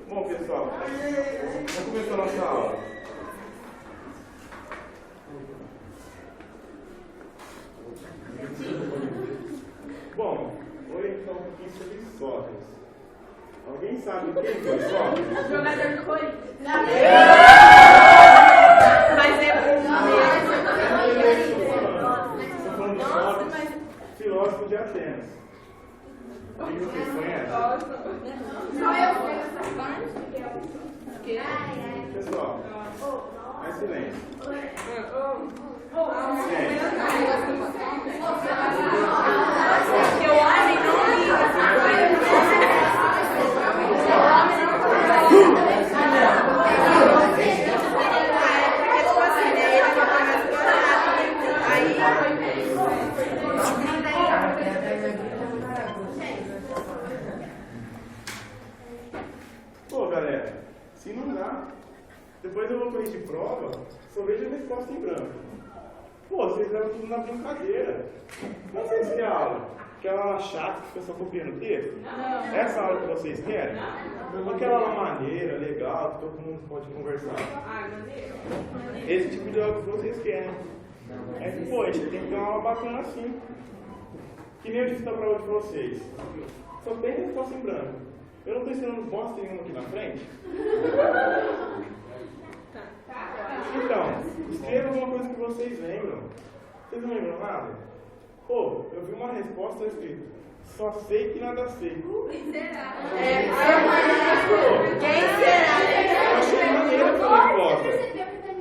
Bom, pessoal, vamos começar a nossa aula. Bom, hoje então um pouquinho sobre Sócrates. Alguém sabe quem foi Sócrates? Jogador do Corinthians. Mas é Estou falando de Sócrates, filósofo de Atenas. Quem vocês conhecem? Pessoal, mais silêncio. porque o homem não liga. Pô, galera, se não dá, depois eu vou corrigir prova, só vejo a resposta em branco. Pô, vocês levam tudo na brincadeira. Não sei se é aula. Aquela aula chata que fica só copiando texto? Não. Essa aula que vocês querem? Aquela aula maneira, legal, que todo mundo pode conversar. Esse tipo de aula que vocês querem. É que, pô, a gente tem que ter uma aula bacana assim. Que nem eu disse na prova de vocês. Só tem resposta em branco. Eu não estou ensinando bosta nenhuma aqui na frente. Então, escreva alguma coisa que vocês lembram. Vocês não lembram nada? Pô, eu vi uma resposta escrita: só sei que nada sei. Quem será? Quem será? Eu achei maneira essa resposta.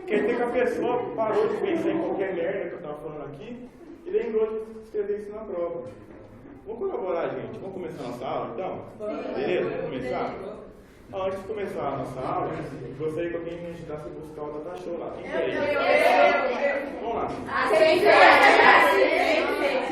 Quer dizer que a pessoa parou de pensar em qualquer merda que eu estava falando aqui e lembrou de escrever isso na prova. Vamos colaborar, gente? Vamos começar a nossa aula, então? Beleza? Vamos começar? Antes de começar a nossa aula, gostaria que alguém me ajudasse a buscar o data show lá. Quem quer ir? Vamos lá. Quem será?